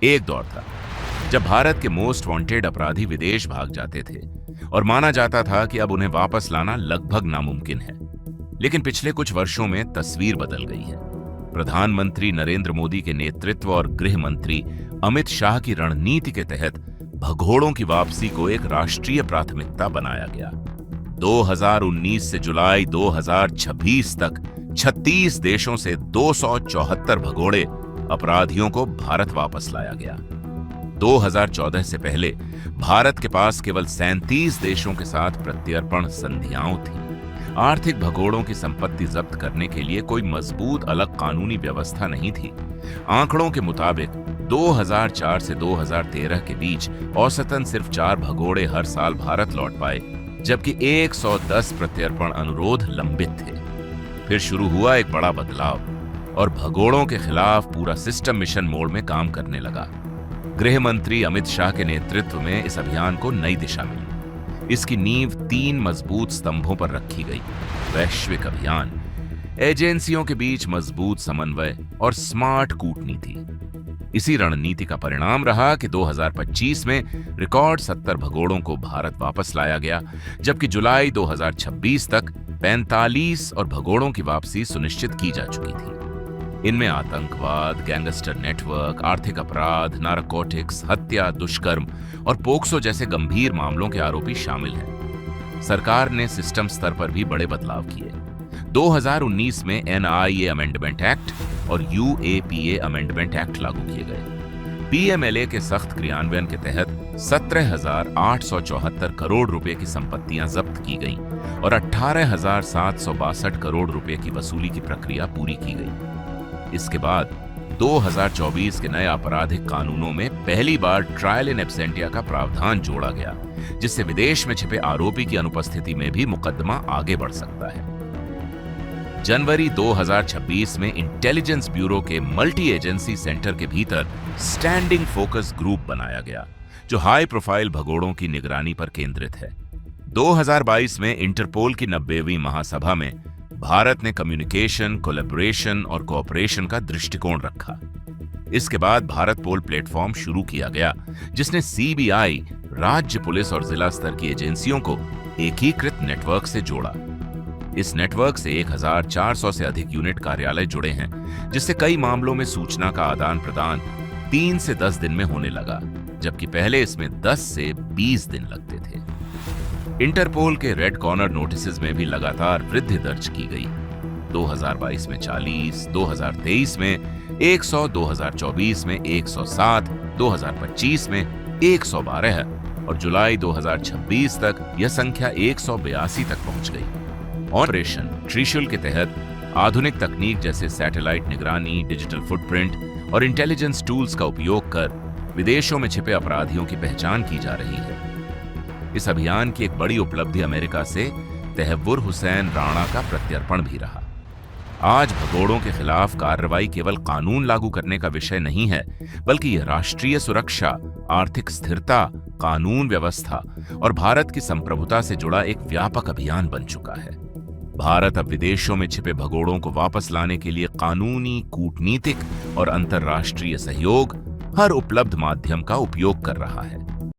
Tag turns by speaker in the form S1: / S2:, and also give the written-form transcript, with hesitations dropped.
S1: एक दौर था जब भारत के मोस्ट वांटेड अपराधी विदेश भाग जाते थे और माना जाता था कि अब उन्हें वापस लाना लगभग नामुमकिन है। लेकिन पिछले कुछ वर्षों में तस्वीर बदल गई है। प्रधानमंत्री नरेंद्र मोदी के नेतृत्व और गृह मंत्री अमित शाह की रणनीति के तहत भगोड़ों की वापसी को एक राष्ट्रीय प्राथमिकता बनाया गया। 2019 से जुलाई 2026 तक 36 देशों से 274 भगोड़े अपराधियों को भारत वापस लाया गया। 2014 से पहले भारत के पास केवल 37 देशों के साथ प्रत्यर्पण संधियां थीं। आर्थिक भगोड़ों की संपत्ति जब्त करने के लिए कोई मजबूत अलग कानूनी व्यवस्था नहीं थी। आंकड़ों के मुताबिक 2004 से 2013 के बीच औसतन सिर्फ 4 भगोड़े हर साल भारत लौट पाए, जबकि 110 प्रत्यर्पण अनुरोध लंबित थे। फिर शुरू हुआ एक बड़ा बदलाव और भगोड़ों के खिलाफ पूरा सिस्टम मिशन मोड में काम करने लगा। गृह मंत्री अमित शाह के नेतृत्व में इस अभियान को नई दिशा मिली। इसकी नींव 3 मजबूत स्तंभों पर रखी गई: वैश्विक अभियान, एजेंसियों के बीच मजबूत समन्वय और स्मार्ट कूटनीति। इसी रणनीति का परिणाम रहा कि 2025 में रिकॉर्ड 70 भगोड़ों को भारत वापस लाया गया, जबकि जुलाई 2026 तक 45 और भगोड़ों की वापसी सुनिश्चित की जा चुकी थी। इनमें आतंकवाद, गैंगस्टर नेटवर्क, आर्थिक अपराध, नारकोटिक्स, हत्या, दुष्कर्म और पोक्सो जैसे गंभीर मामलों के आरोपी शामिल हैं। सरकार ने सिस्टम स्तर पर भी बड़े बदलाव किए। 2019 में एनआईए अमेंडमेंट एक्ट और यूएपीए अमेंडमेंट एक्ट लागू किए गए। पीएमएलए के सख्त क्रियान्वयन के तहत 17,874 करोड़ रुपए की संपत्तियां जब्त की गईं और 18,762 करोड़ रुपए की वसूली की प्रक्रिया पूरी की गई। इसके बाद 2024 के नए आपराधिक कानूनों में पहली बार ट्रायल इन एब्सेंटिया का प्रावधान जोड़ा गया, जिससे विदेश में छिपे आरोपी की अनुपस्थिति में भी मुकदमा आगे बढ़ सकता है। जनवरी 2026 में इंटेलिजेंस ब्यूरो के मल्टी एजेंसी सेंटर के भीतर स्टैंडिंग फोकस ग्रुप बनाया गया, जो हाई प्रोफाइल भगोड़ों की निगरानी पर केंद्रित है। 2022 में इंटरपोल की 90वीं महासभा में भारत ने कम्युनिकेशन, कोलैबोरेशन और कोऑपरेशन का दृष्टिकोण रखा। इसके बाद भारत पोल प्लेटफॉर्म शुरू किया गया, जिसने सीबीआई, राज्य पुलिस और जिला स्तर की एजेंसियों को एकीकृत नेटवर्क से जोड़ा। इस नेटवर्क से 1,400 से अधिक यूनिट कार्यालय जुड़े हैं, जिससे कई मामलों में सूचना का आदान प्रदान 3 से 10 दिन में होने लगा, जबकि पहले इसमें 10 से 20 दिन लगते थे। इंटरपोल के रेड कॉर्नर नोटिसेस में भी लगातार वृद्धि दर्ज की गई। 2022 में 40, 2023 में 100, 2024 में 107, 2025 में 112 और जुलाई 2026 तक यह संख्या 182 तक पहुंच गई। ऑपरेशन त्रिशूल के तहत आधुनिक तकनीक जैसे सैटेलाइट निगरानी, डिजिटल फुटप्रिंट और इंटेलिजेंस टूल्स का उपयोग कर विदेशों में छिपे अपराधियों की पहचान की जा रही है। इस अभियान की एक बड़ी उपलब्धि अमेरिका से तहव्वुर हुसैन राणा का प्रत्यर्पण भी रहा। आज भगोड़ों के खिलाफ कार्रवाई केवल कानून लागू करने का विषय नहीं है, बल्कि यह राष्ट्रीय सुरक्षा, आर्थिक स्थिरता, कानून व्यवस्था और भारत की संप्रभुता से जुड़ा एक व्यापक अभियान बन चुका है। भारत अब विदेशों में छिपे भगोड़ों को वापस लाने के लिए कानूनी, कूटनीतिक और अंतर्राष्ट्रीय सहयोग, हर उपलब्ध माध्यम का उपयोग कर रहा है।